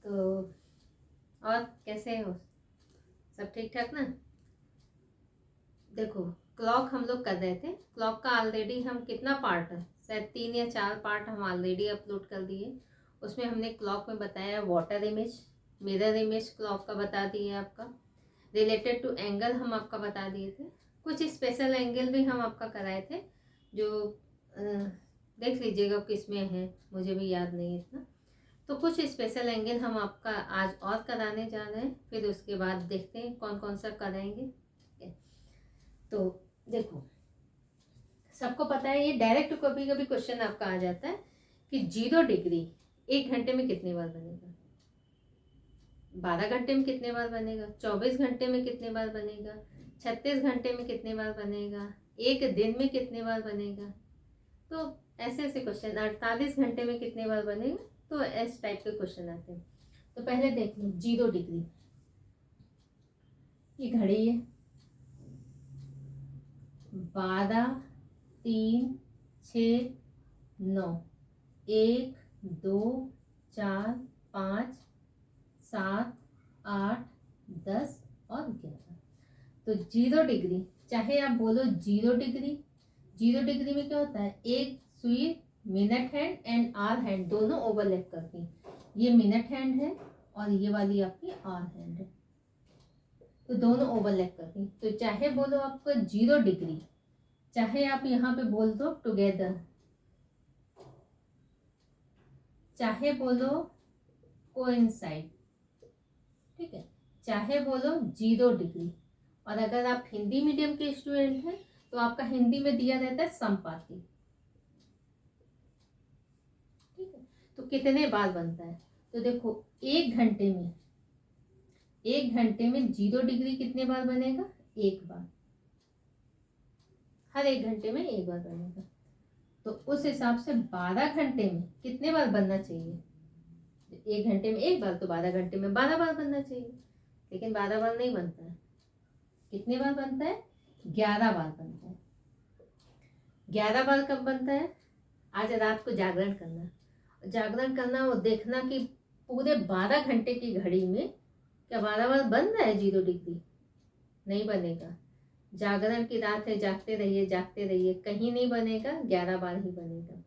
तो और कैसे हो, सब ठीक ठाक ना। देखो क्लॉक हम लोग कर रहे थे, क्लॉक का ऑलरेडी हम कितना पार्ट है, शायद 3 या 4 पार्ट हम ऑलरेडी अपलोड कर दिए। उसमें हमने क्लॉक में बताया water image, mirror image clock का बता दिए, आपका रिलेटेड टू एंगल हम आपका बता दिए थे। कुछ स्पेशल एंगल भी हम आपका कराए थे, जो देख लीजिएगा किस में है, मुझे भी याद नहीं इतना। तो कुछ स्पेशल एंगल हम आपका आज और कराने जा रहे हैं, फिर उसके बाद देखते हैं कौन कौन सा कराएंगे। तो देखो सबको पता है, ये डायरेक्ट कभी कभी क्वेश्चन आपका आ जाता है कि 0 डिग्री 1 घंटे में कितने बार बनेगा, 12 घंटे में कितने बार बनेगा, 24 घंटे में कितने बार बनेगा, 36 घंटे में कितने बार बनेगा, एक दिन में कितने बार बनेगा। तो ऐसे ऐसे क्वेश्चन, 48 घंटे में कितने बार बनेगा, तो इस टाइप के क्वेश्चन आते हैं। तो पहले देख लो 0 डिग्री, ये घड़ी है, 12 3 6 9 1 2 4 5 7 8 10 और 11। तो 0 डिग्री, चाहे आप बोलो 0 डिग्री, 0 डिग्री में क्या होता है, एक सुई minute hand and hour hand दोनों ओवरलैप करती हैं। ये मिनट हैंड है और ये वाली आपकी आवर हैंड है, तो दोनों ओवरलैप करती हैं। तो चाहे बोलो आपको 0 डिग्री, चाहे आप यहाँ पे बोल दो टुगेदर, चाहे बोलो कोइंसाइड, ठीक है, चाहे बोलो 0 डिग्री। और अगर आप हिंदी मीडियम के स्टूडेंट हैं तो आपका हिंदी में दिया रहता है समपाती, ठीक है। तो कितने बार बनता है, तो देखो 1 घंटे में 0 डिग्री कितने बार बनेगा, 1 बार, हर 1 घंटे में 1 बार बनेगा। तो उस हिसाब से 12 घंटे में कितने बार बनना चाहिए, 1 घंटे में 1 बार, तो 12 घंटे में 12 बार बनना चाहिए। लेकिन 12 बार नहीं बनता है, कितने बार बनता है, 11 बार बनता है। 11 बार कब बनता है, आज रात को जागरण करना और देखना कि पूरे 12 घंटे की घड़ी में क्या 12 बार बन रहा है 0 डिग्री, नहीं बनेगा। जागरण की रात है, जागते रहिए, कहीं नहीं बनेगा, 11 बार ही बनेगा।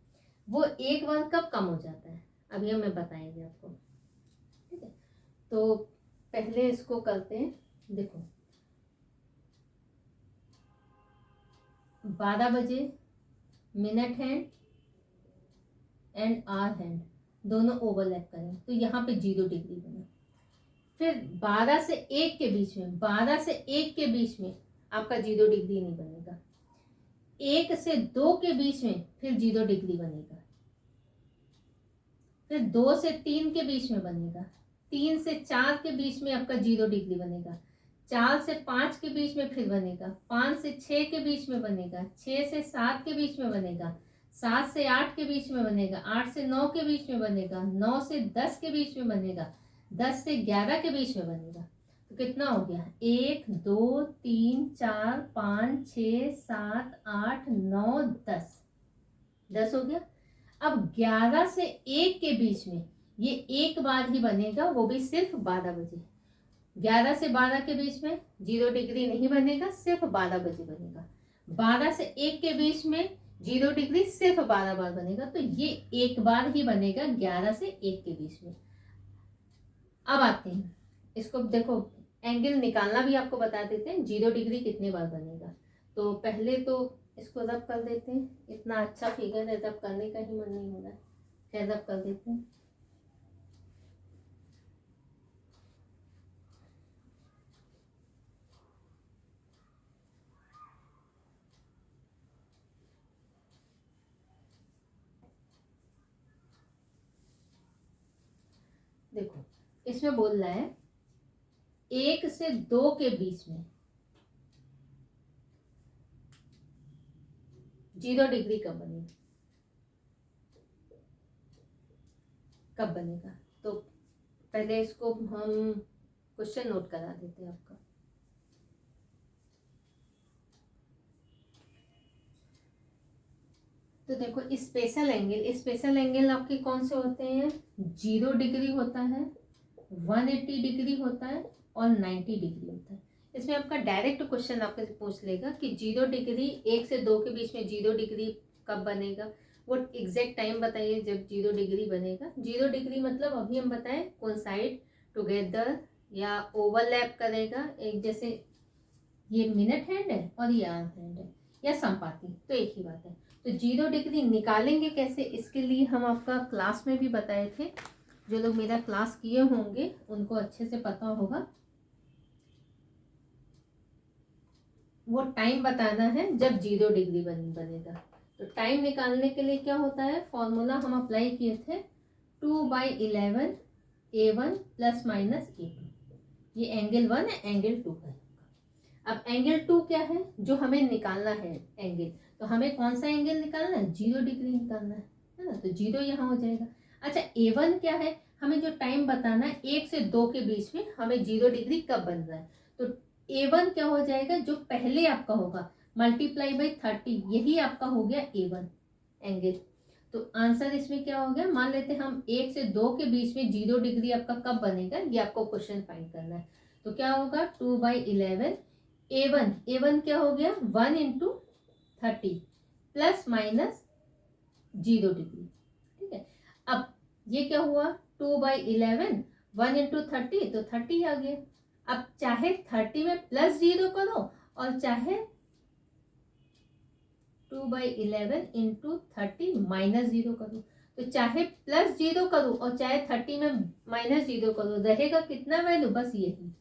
वो 1 बार कब कम हो जाता है, अभी हमें बताएंगे आपको, ठीक है। तो पहले इसको करते हैं, देखो 12 बजे minute hand and hour hand दोनों ओवरलैप करें, तो यहाँ पे 0 डिग्री बना। फिर 12 से 1 के बीच में, 12 से 1 के बीच में आपका 0 डिग्री नहीं बनेगा। 1 से 2 के बीच में फिर 0 डिग्री बनेगा। फिर 2 से 3 के बीच में बनेगा। 3 से 4 के बीच में आपका 0 डिग्री बनेगा। 4 से 5 के बीच में फिर बनेगा। 5 से 6 के बीच में बनेगा। 6 से 7 के बीच में बनेगा। 7 से 8 के बीच में बनेगा। 8 से 9 के बीच में बनेगा। 9 से 10 के बीच में बनेगा। 10 से 11 के बीच में बनेगा। तो कितना हो गया, 1 2 3 4 5 6 7 8 9 10, 10 हो गया। अब 11 से 1 के बीच में ये 1 बार ही बनेगा, वो भी सिर्फ 12 बजे। 11 से 12 के बीच में 0 डिग्री नहीं बनेगा, सिर्फ 12 बजे बनेगा। 12 से 1 के बीच में 0 डिग्री सिर्फ 12 बार बनेगा, तो ये 1 बार ही बनेगा 11 से 1 के बीच में। अब आते हैं इसको, देखो एंगल निकालना भी आपको बता देते हैं, 0 डिग्री कितने बार बनेगा। तो पहले तो इसको रब कर देते हैं, इतना अच्छा फिगर है रब करने का ही मन नहीं हो रहा है, खैर रब कर देते हैं। देखो इसमें बोल रहा है 1 से 2 के बीच में 0 डिग्री कब बनेगा, कब बनेगा। तो पहले इसको हम क्वेश्चन नोट करा देते हैं आपका। तो देखो स्पेशल एंगल आपके कौन से होते हैं, 0 डिग्री होता है, 180 डिग्री होता है और 90 डिग्री होता है। इसमें आपका डायरेक्ट क्वेश्चन आपसे पूछ लेगा कि 0 डिग्री 1 से 2 के बीच में 0 डिग्री कब बनेगा, वो एग्जैक्ट टाइम बताइए जब 0 डिग्री बनेगा। 0 डिग्री मतलब अभी हम बताएं कोइंसाइड टुगेदर या ओवरलैप करेगा, एक जैसे ये मिनट हैंड है और ये आवर हैंड है या संपाती, तो एक ही बात है। तो 0 डिग्री निकालेंगे कैसे, इसके लिए हम आपका क्लास में भी बताए थे, जो लोग मेरा क्लास किए होंगे उनको अच्छे से पता होगा। वो टाइम बताना है जब 0 डिग्री बनेगा। तो टाइम निकालने के लिए क्या होता है, फॉर्मूला हम अप्लाई किए थे 2/11 A1 प्लस माइनस A2। ये एंगल 1 है, एंगल 2 है। अब एंगल 2 क्या है जो हमें निकालना है एंगल, तो हमें कौन सा एंगल निकालना है, 0 डिग्री निकालना है ना, तो 0 यहाँ हो जाएगा। अच्छा A1 क्या है, हमें जो टाइम बताना है 1 से 2 के बीच में हमें 0 डिग्री कब बन रहा है, तो A1 क्या हो जाएगा, जो पहले आपका होगा मल्टीप्लाई बाई 30, यही आपका हो गया A1 एंगल। तो आंसर इसमें क्या हो गया, मान लेते हम 1 से 2 के बीच में 0 डिग्री आपका कब बनेगा, ये आपको क्वेश्चन फाइंड करना है। तो क्या होगा 2/11 A1 क्या हो गया 1 इंटू 30 प्लस माइनस 0 डिग्री, ठीक है। अब ये क्या हुआ 2/11 1 इंटू 30, तो 30 आ गया। अब चाहे 30 में प्लस 0 करो और चाहे 2/11 इंटू 30 माइनस 0 करो, तो चाहे प्लस 0 करो और चाहे 30 में माइनस 0 करो, रहेगा कितना वैल्यू, बस यही।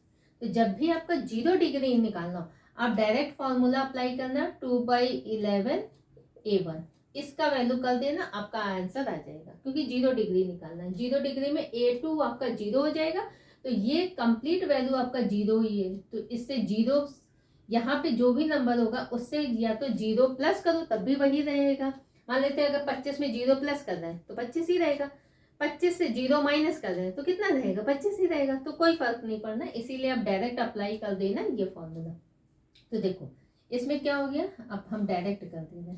तो जब भी आपका 0 डिग्री निकालना हो, आप डायरेक्ट फॉर्मूला अप्लाई करना 2/11 A1, इसका वैल्यू कर देना, आपका आंसर आ जाएगा, क्योंकि 0 डिग्री निकालना है। 0 डिग्री में A2 आपका 0 हो जाएगा, तो ये कंप्लीट वैल्यू आपका 0 ही है। तो इससे 0 यहाँ पे जो भी नंबर होगा उससे या तो 0 प्लस करो तब भी वही रहेगा। मान लेते हैं अगर 25 में 0 प्लस कर रहे हैं तो 25 ही रहेगा, 25 से 0 माइनस कर रहे हैं तो कितना रहेगा, 25 ही रहेगा। तो कोई फर्क नहीं पड़ना, इसीलिए आप डायरेक्ट अप्लाई कर देना ये फॉर्मूला। तो देखो इसमें क्या हो गया, अब हम डायरेक्ट कर देंगे,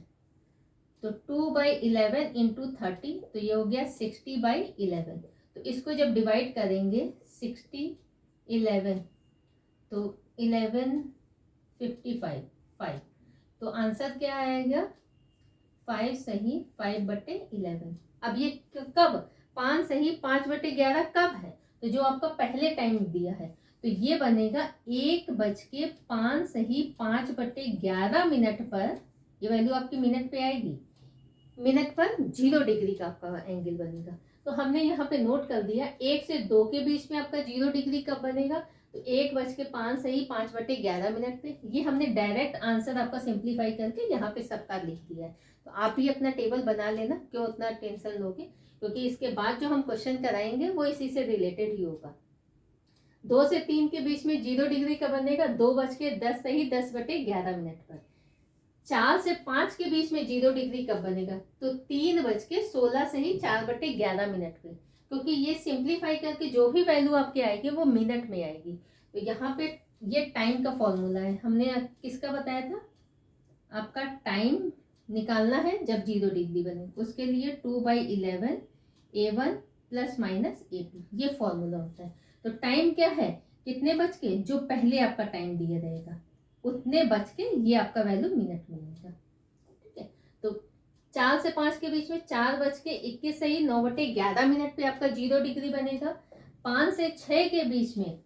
तो 2/11 इंटू 30, तो ये हो गया 60/11। तो इसको जब डिवाइड करेंगे 60 11, तो 11 55 5, तो आंसर क्या आएगा 5 सही 5/11। अब ये कब 5 सही 5/11 कब है, तो जो आपका पहले टाइम दिया है, तो ये बनेगा 1:05 सही 5/11 मिनट पर, ये वैल्यू आपकी मिनट पे आएगी, मिनट पर 0 डिग्री का आपका एंगल बनेगा। तो हमने यहाँ पे नोट कर दिया 1 से 2 के बीच में आपका 0 डिग्री कब बनेगा, तो 1:05 सही 5/11 मिनट पे। ये हमने डायरेक्ट आंसर आपका सिंप्लीफाई करके यहाँ पे सबका लिख दिया है। तो आप भी अपना टेबल बना लेना, क्यों उतना टेंशन लोगे, क्योंकि इसके बाद जो हम क्वेश्चन कराएंगे वो इसी से रिलेटेड ही होगा। 2 से 3 के बीच में 0 डिग्री कब बनेगा, 2:10 सही 10/11 मिनट पर। 4 से 5 के बीच में 0 डिग्री कब बनेगा, तो 3:16 से ही 4/11 मिनट पे, क्योंकि ये सिंप्लीफाई करके जो भी वैल्यू आपके आएगी वो मिनट में आएगी। तो यहाँ पे ये टाइम का फॉर्मूला है, हमने किसका बताया था, आपका टाइम निकालना है जब 0 डिग्री बने, उसके लिए 2/11 A1 प्लस माइनस A2, ये फॉर्मूला होता है। तो टाइम क्या है, कितने बज के, जो पहले आपका टाइम दिया रहेगा उतने बच के ये आपका वैल्यू मिनट में आएगा, ठीक है। तो 4 से 5 के बीच में 4:21 सही 9/11 मिनट पे आपका 0 डिग्री बनेगा। 5 से 6 के बीच में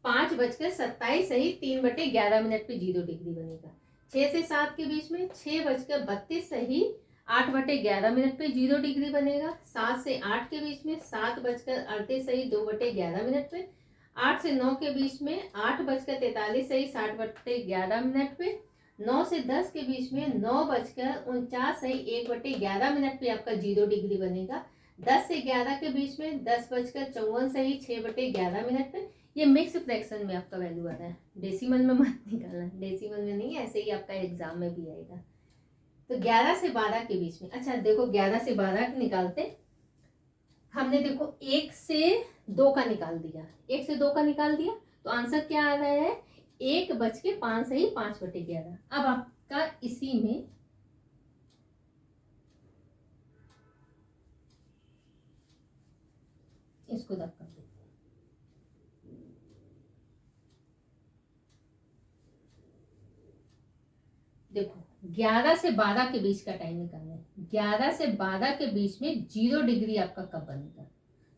5:27 सही 3/11 मिनट पे 0 डिग्री बनेगा। 6 से 7 के बीच में 6:32 सही 8/11 मिनट पे 0 डिग्री बनेगा। 7 से 8 के बीच में 7:38 सही 2/11 मिनट पे। 8 से 9 के बीच में 8:43 सही 60/11 मिनट पे। 9 से 10 के बीच में 9:49 सही 1/11 मिनट पे आपका 0 डिग्री बनेगा। 10 से 11 के बीच में 10:54 सही 6/11 मिनट पे। ये मिक्स फ्रैक्शन में आपका वैल्यू आ रहा है, डेसिमल में मत निकालना, डेसिमल में नहीं, ऐसे ही आपका एग्जाम में भी आएगा। तो 11 से 12 के बीच में, अच्छा देखो 11 से 12 निकालते, हमने देखो 1 से 2 का निकाल दिया, 1 से 2 का निकाल दिया, तो आंसर क्या आ रहा है 1:05 सही 5/11। अब आपका इसी में इसको रब कर देते हैं। देखो 11 से 12 के बीच का टाइम निकालना है। 11 से 12 के बीच में 0 डिग्री आपका कब बनेगा?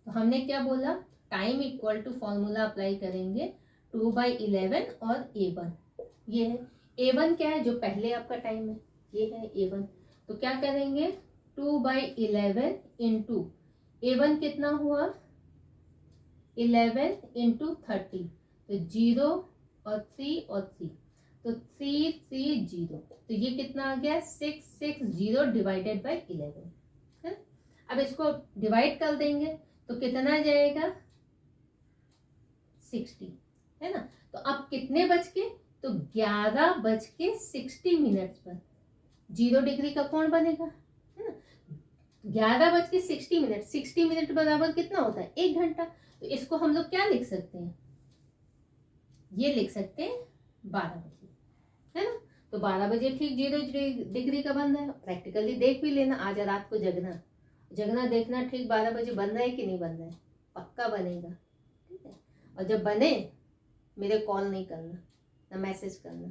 तो हमने क्या बोला, time equal to formula apply करेंगे 2/11 और A1। ये है A1 क्या है, जो पहले आपका टाइम है, ये है A1। तो क्या करेंगे 2/11 इंटू A1 कितना हुआ 11 इंटू 30, तो 0 और 3 और 3, तो 330। तो ये कितना आ गया 660 डिवाइडेड बाई 11 है। अब इसको डिवाइड कर देंगे तो कितना जाएगा 60 है ना। तो अब कितने बज के, तो 11:60 पर 0 डिग्री का कोण बनेगा है ना। 11:60, 60 मिनट बराबर कितना होता है 1 घंटा। तो इसको हम लोग क्या लिख सकते हैं, ये लिख सकते हैं 12 बजे है ना। तो 12 बजे ठीक 0 डिग्री का बन रहा है। प्रैक्टिकली देख भी लेना, आज रात को जगना देखना ठीक 12 बजे बन रहा है कि नहीं बन रहा है, पक्का बनेगा ठीक है। और जब बने मेरे कॉल नहीं करना ना मैसेज करना,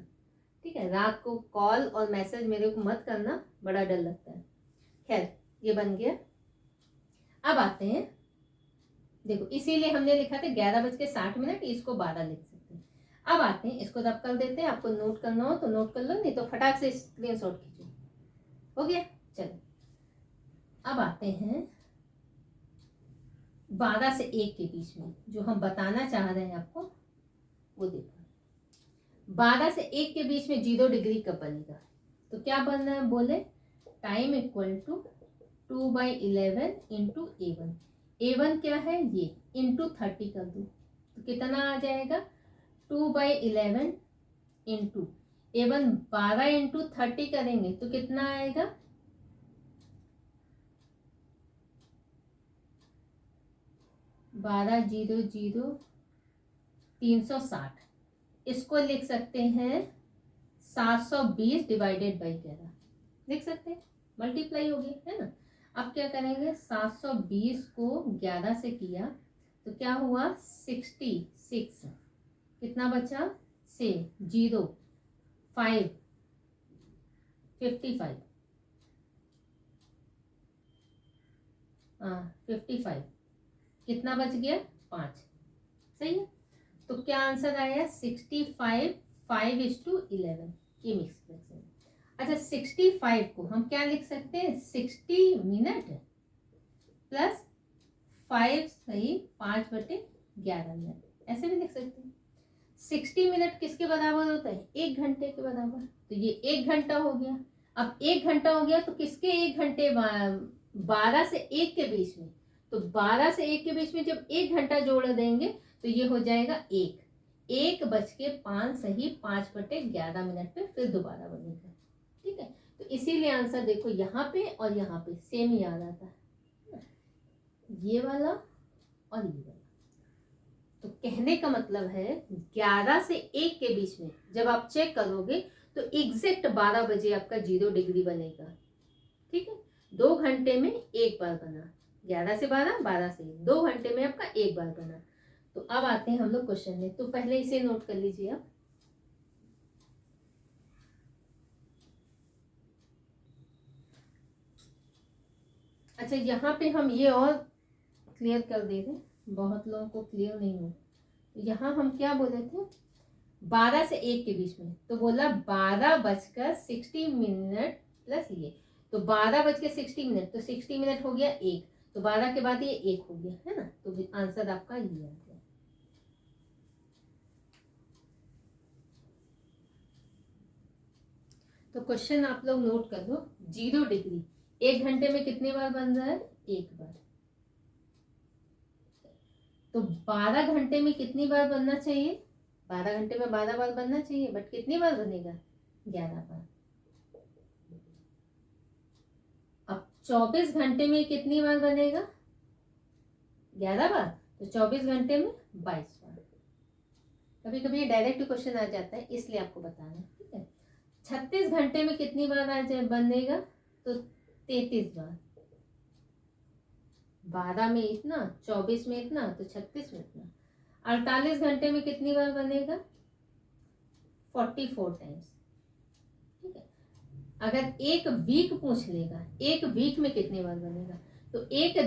ठीक है। रात को कॉल और मैसेज मेरे को मत करना, बड़ा डर लगता है। खैर ये बन गया। अब आते हैं, देखो इसीलिए हमने लिखा था 11:60, इसको 12 लिख सकते हैं। अब आते हैं, इसको रब कर देते हैं। आपको नोट करना हो तो नोट कर लो, नहीं तो फटाक से स्क्रीनशॉट खींचो। हो गया, चलो अब आते हैं 12 से 1 के बीच में जो हम बताना चाह रहे हैं आपको, वो देखो 12 से 1 के बीच में 0 डिग्री कब बनेगा। तो क्या बनना है, बोले time equal to 2/11 into A1। A1 क्या है ये, इंटू 30 कर दो तो कितना आ जाएगा 2/11 इंटू A1। 12 इंटू 30 करेंगे तो कितना आएगा 1200 360। इसको लिख सकते हैं 720 डिवाइडेड बाई 11, लिख सकते हैं, मल्टीप्लाई हो गई है ना। अब क्या करेंगे 720 को 11 से किया तो क्या हुआ 66, कितना बचा से 0 5 55, 55 कितना बच गया 5, सही है। तो क्या आंसर आया 65 5:11, ये मिक्स फ्रैक्शन। अच्छा 65 को हम क्या लिख सकते हैं 60 मिनट प्लस 5, सही 5/11 मिनट, ऐसे भी लिख सकते हैं। 60 मिनट किसके बराबर होता है 1 घंटे के बराबर, तो ये 1 घंटा हो गया। अब 1 घंटा हो गया तो किसके 1 घंटे 12 से 1 के बीच में, तो 12 से 1 के बीच में जब 1 घंटा जोड़ देंगे तो ये हो जाएगा 1:05, सही 5/11 मिनट पे फिर दोबारा बनेगा, ठीक है। तो इसीलिए आंसर देखो यहाँ पे और यहाँ पे सेम ही आ जाता है, ये वाला और ये वाला। तो कहने का मतलब है 11 से 1 के बीच में जब आप चेक करोगे तो एग्जैक्ट 12 बजे आपका 0 डिग्री बनेगा, ठीक है। 2 घंटे में एक बार बना, 11 से 12, 12 से 1, 2 घंटे में आपका एक बार बना। तो अब आते हैं हम लोग क्वेश्चन में, तो पहले इसे नोट कर लीजिए आप। अच्छा यहाँ पे हम ये और क्लियर कर दे रहे, बहुत लोगों को क्लियर नहीं हो। तो यहाँ हम क्या बोले थे 12 से 1 के बीच में, तो बोला 12:60 प्लस ये, तो 12:60, तो 60 मिनट हो गया 1, तो 12 के बाद ये 1 हो गया है ना। तो आंसर आपका ये आ गया। तो क्वेश्चन आप लोग नोट कर लो, 0 डिग्री 1 घंटे में कितनी बार बन रहा है 1 बार, तो 12 घंटे में कितनी बार बनना चाहिए, 12 घंटे में 12 बार बनना चाहिए, बट कितनी बार बनेगा 11 बार। अब 24 घंटे में कितनी बार बनेगा 11 बार, तो 24 घंटे में 22 बार। कभी कभी डायरेक्ट क्वेश्चन आ जाता है इसलिए आपको बताना है, ठीक है। 36 घंटे में कितनी बार आ जाए बनेगा, तो 33 बार। 12 में इतना, 24 में इतना, तो 36 में इतना। 48 घंटे में कितनी बार बनेगा? 44 टाइम्स। ठीक है। अगर एक वीक पूछ लेगा, एक वीक में कितनी बार बनेगा, तो एक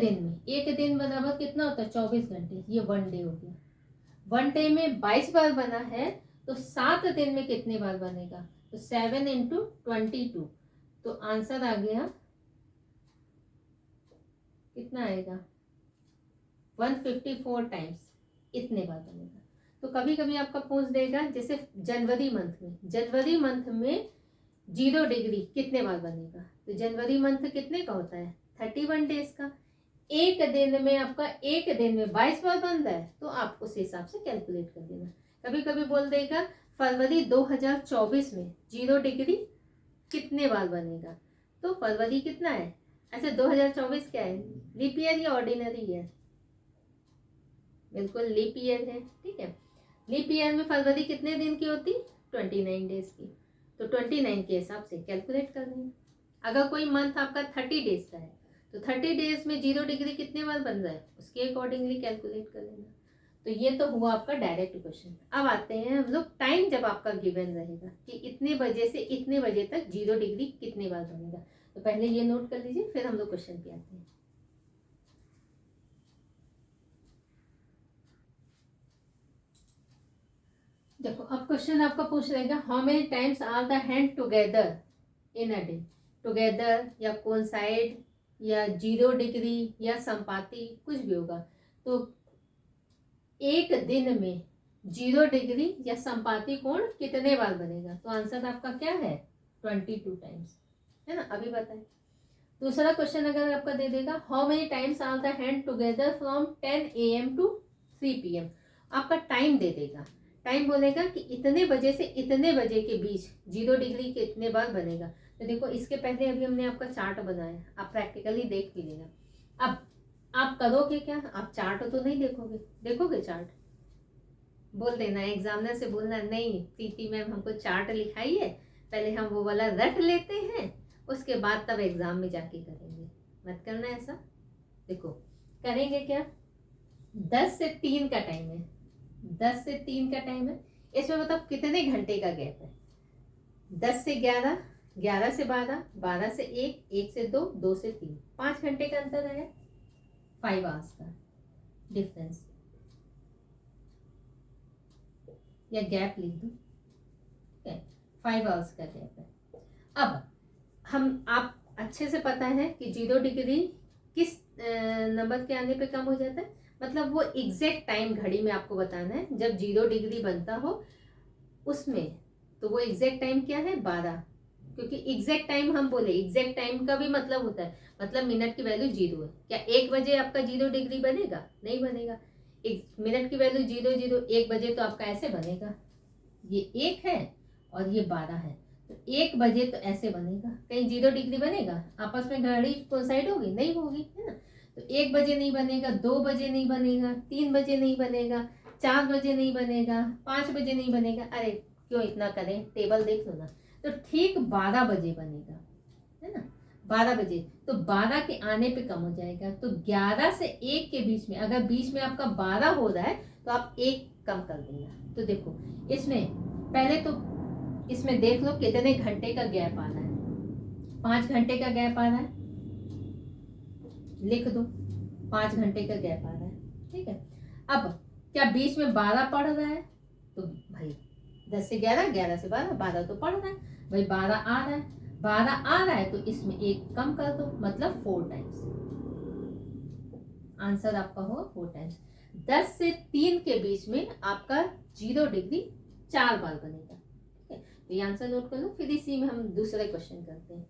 दिन बराबर कितना होता है? 24 घंटे। ये 1 डे हो गया। 1 डे में 22 बार बना है, तो 7 दिन में कितनी बार बनेगा? तो 7 इंटू 22, तो आंसर आ गया, कितना आएगा? 154 टाइम्स इतने बार बनेगा। तो कभी कभी आपका पूछ देगा, जैसे जनवरी मंथ में 0 डिग्री कितने बार बनेगा, तो जनवरी मंथ कितने का होता है? 31 डेज का। एक दिन में आपका, एक दिन में 22 बार बन रहा है, तो आप उस हिसाब से कैलकुलेट कर देना। कभी कभी बोल देगा फरवरी 2024 में 0 डिग्री कितने बार बनेगा, तो फरवरी कितना है? अच्छा, 2024 क्या है? लीप ईयर या ऑर्डिनरी ईयर? बिल्कुल लीप ईयर है। ठीक है। लीप ईयर में फरवरी कितने दिन की होती? 29 डेज की। तो 29 के हिसाब से कैलकुलेट कर देंगे। अगर कोई मंथ आपका 30 डेज का है, तो 30 डेज में 0 डिग्री कितने बार बन रहा है, उसके अकॉर्डिंगली कैलकुलेट कर लेना। तो ये तो हुआ आपका डायरेक्ट क्वेश्चन। अब आते हैं हम लोग टाइम, जब आपका गिवन रहेगा कि इतने बजे से इतने बजे तक 0 डिग्री कितने बार बनेगा। तो पहले ये नोट कर लीजिए, फिर हम लोग क्वेश्चन पे आते हैं। देखो, अब क्वेश्चन आपका पूछ रहेगा, how many times are the hand together in a day. Together या कोइंसाइड या 0 डिग्री या संपाती, कुछ भी होगा। तो एक दिन में 0 डिग्री या संपाती कोण कितने बार बनेगा, तो आंसर आपका क्या है? 22 टाइम्स, है ना। अभी बताएं। दूसरा क्वेश्चन अगर आपका दे देगा, how many times are the hand together from 10 AM to 3 PM। आपका टाइम दे देगा, टाइम बोलेगा कि इतने बजे से इतने बजे के बीच 0 डिग्री कितने बार बनेगा। तो देखो, इसके पहले अभी हमने आपका चार्ट बनाया, आप प्रैक्टिकली देख भी लेना। अब आप करोगे क्या? आप चार्ट तो नहीं देखोगे, देखोगे चार्ट? बोल देना, एग्जामिनर से बोलना, नहीं प्रीति मैम हमको चार्ट लिखाई है, पहले हम वो वाला रट लेते हैं, उसके बाद तब एग्जाम में जाके करेंगे। मत करना ऐसा। देखो, करेंगे क्या? 10 से 3 का टाइम है, 10 से 3 का टाइम है। इसमें मतलब कितने घंटे का गैप है? 10 से 11, 11 से 12, 12 से 1, 1 से 2, 2 से 3, 5 घंटे का अंतर है, 5 आवर्स का डिफरेंस, या गैप लिख दो। ठीक है, 5 आवर्स का गैप है। अब आप अच्छे से पता है कि 0 डिग्री किस नंबर के आने पे कम हो जाता है, मतलब वो एग्जैक्ट टाइम घड़ी में आपको बताना है जब 0 डिग्री बनता हो उसमें। तो वो एग्जैक्ट टाइम क्या है? 12। क्योंकि एग्जैक्ट टाइम हम बोले, एग्जैक्ट टाइम का भी मतलब होता है, मतलब मिनट की वैल्यू 0 है। क्या 1 बजे आपका 0 डिग्री बनेगा? नहीं बनेगा। एक मिनट की वैल्यू 0, 1 बजे तो आपका ऐसे बनेगा, ये 1 है और ये 12 है, तो 1 बजे तो ऐसे बनेगा। कहीं 0 डिग्री बनेगा? आपस में घड़ी कोइंसाइड होगी? नहीं होगी, है ना। तो 1 बजे नहीं बनेगा, 2 बजे नहीं बनेगा, 3 बजे नहीं बनेगा, 4 बजे नहीं बनेगा, 5 बजे नहीं बनेगा। अरे क्यों इतना करें, टेबल देख लो ना। तो ठीक 12 बजे बनेगा, है ना। 12 बजे, तो 12 के आने पे कम हो जाएगा। तो 11 से 1 के बीच में, अगर बीच में आपका 12 हो रहा है तो आप 1 कम कर देना। तो देखो, इसमें पहले तो इसमें देख लो कितने घंटे का गैप आ रहा है। 5 घंटे का गैप आ रहा है, लिख दो, 5 घंटे का गैप आ रहा है। ठीक है। अब क्या बीच में 12 पढ़ रहा है? तो भाई 10 से 11, 11 से 12, 12 तो पढ़ रहा है भाई, 12 आ रहा है, 12 आ रहा है, तो इसमें 1 कम कर दो, मतलब 4 टाइम्स। आंसर आपका होगा 4 टाइम्स। 10 से 3 के बीच में आपका 0 डिग्री 4 बार बनेगा। ठीक है, तो ये आंसर नोट कर लो, फिर इसी में हम दूसरा क्वेश्चन करते हैं।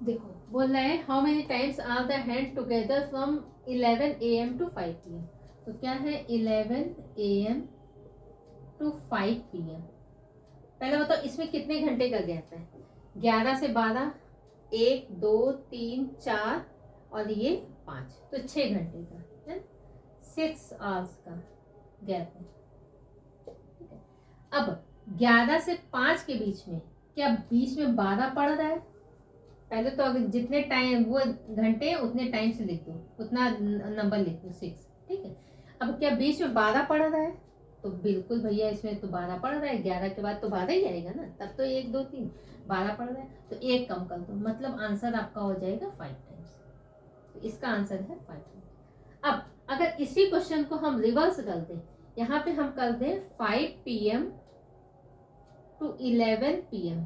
देखो, बोल रहा है, how many times are the hand together from 11 AM to 5 PM। तो क्या है 11 AM टू 5 PM? पहले बताओ इसमें कितने घंटे का गैप है? 11 से 12, 1, 2, 3, 4 और ये 5, तो 6 घंटे का है, 6 आवर्स का गैप है। ठीक है। अब 11 से 5 के बीच में क्या बीच में 12 पढ़ रहा है? पहले तो अगर जितने टाइम वो घंटे उतने टाइम से लिख दो, उतना नंबर लिख दो 6, ठीक है। अब क्या बीच में 12 पढ़ रहा है? तो बिल्कुल भैया इसमें तो 12 पढ़ रहा है, 11 के बाद तो 12 ही आएगा ना, तब तो 1 2 3 12 पढ़ रहा है, तो 1 कम कर दो, मतलब आंसर आपका हो जाएगा 5 टाइम्स। तो इसका आंसर है 5 टाइम्स। अब अगर इसी क्वेश्चन को हम रिवर्स कर दें, यहाँ पे हम कर दें 5 PM to 11 PM,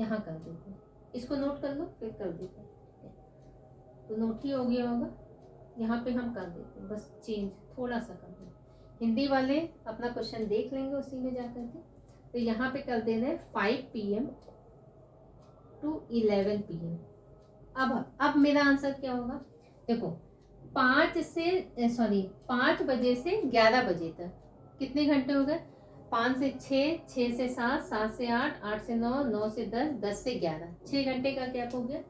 यहाँ कर देते हैं, इसको नोट कर लो फिर कर देते हैं, तो नोट ही हो गया होगा। यहाँ पे हम कर देते हैं, बस चेंज थोड़ा सा कर दें, हिंदी वाले अपना क्वेश्चन देख लेंगे उसी में जाकर के। तो यहाँ पे कर देना है 5 PM to 11 PM। अब मेरा आंसर क्या होगा? देखो 5 बजे से 11 बजे तक कितने घंटे हो गए? 5 से 6, 6 से 7, 7 से 8, 8 से 9, 9 से 10, 10 से 11, 6 घंटे का गैप हो गया।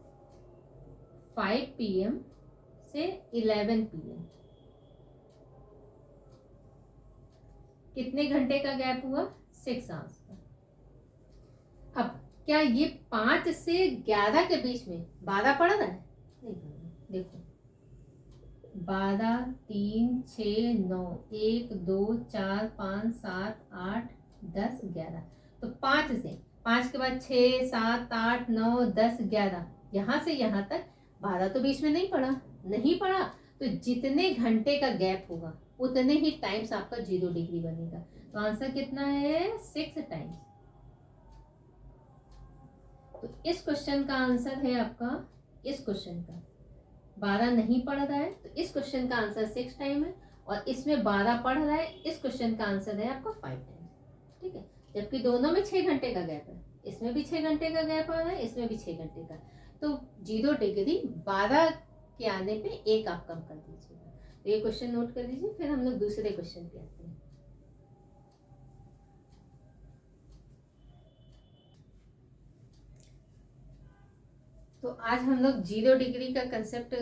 5 PM से 11 PM कितने घंटे का गैप हुआ? 6 आवर्स का। अब क्या ये 5 से 11 के बीच में 12 पढ़ रहा है? नहीं पढ़ रहा। देखो 12, 3, 6, 9, 1, 2, 4, 5, 7, 8, 10, 11, तो 5 के बाद 6, 7, 8, 9, 10, 11, यहाँ से यहाँ तक 12 तो बीच में नहीं पढ़ा, तो जितने घंटे का गैप होगा उतने ही टाइम्स आपका 0 डिग्री बनेगा। तो आंसर कितना है? 6 टाइम्स। तो इस क्वेश्चन का आंसर है आपका, इस क्वेश्चन का 12 नहीं पढ़ रहा है, तो इस क्वेश्चन का आंसर 6 टाइम है, और इसमें 12 पढ़ रहा है, इस क्वेश्चन का आंसर है आपका 5 टाइम, ठीक है। जबकि दोनों में 6 घंटे का गैप है, इसमें भी 6 घंटे का गैप आ रहा है, इसमें भी 6 घंटे का, तो 0 डिग्री 12 के आने पे 1 आप कम कर दीजिएगा। तो ये क्वेश्चन नोट कर लीजिए, फिर हम लोग दूसरे क्वेश्चन पे आते हैं। तो आज हम लोग 0 डिग्री का कंसेप्ट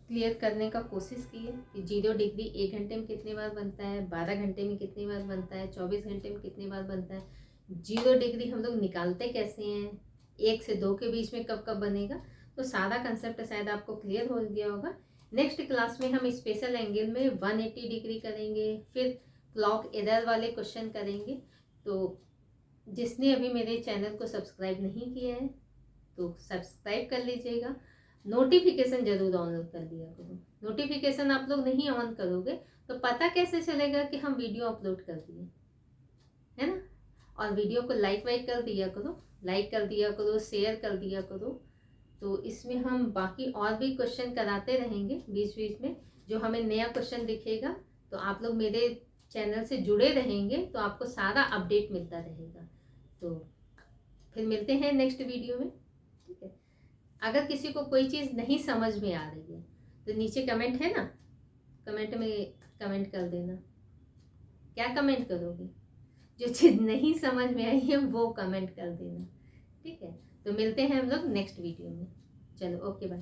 क्लियर करने का कोशिश की है कि 0 डिग्री 1 घंटे में कितनी बार बनता है, 12 घंटे में कितनी बार बनता है, 24 घंटे में कितनी बार बनता है, 0 डिग्री हम लोग निकालते कैसे हैं, 1 से 2 के बीच में कब कब बनेगा। तो सारा कंसेप्ट शायद आपको क्लियर हो गया होगा। नेक्स्ट क्लास में हम स्पेशल एंगल में 180 डिग्री करेंगे, फिर क्लॉक एरर वाले क्वेश्चन करेंगे। तो जिसने अभी मेरे चैनल को सब्सक्राइब नहीं किया है तो सब्सक्राइब कर लीजिएगा, नोटिफिकेशन जरूर ऑन कर लिया करो। नोटिफिकेशन आप लोग नहीं ऑन करोगे तो पता कैसे चलेगा कि हम वीडियो अपलोड कर दिए, है ना। और वीडियो को लाइक कर दिया करो, शेयर कर दिया करो। तो इसमें हम बाकी और भी क्वेश्चन कराते रहेंगे बीच बीच में, जो हमें नया क्वेश्चन दिखेगा तो आप लोग मेरे चैनल से जुड़े रहेंगे तो आपको सारा अपडेट मिलता रहेगा। तो फिर मिलते हैं नेक्स्ट वीडियो में, ठीक है। अगर किसी को कोई चीज़ नहीं समझ में आ रही है तो नीचे कमेंट है ना, कमेंट में कमेंट कर देना। क्या कमेंट करोगे? जो चीज़ नहीं समझ में आई है वो कमेंट कर देना, ठीक है। तो मिलते हैं हम लोग नेक्स्ट वीडियो में। चलो ओके बाय।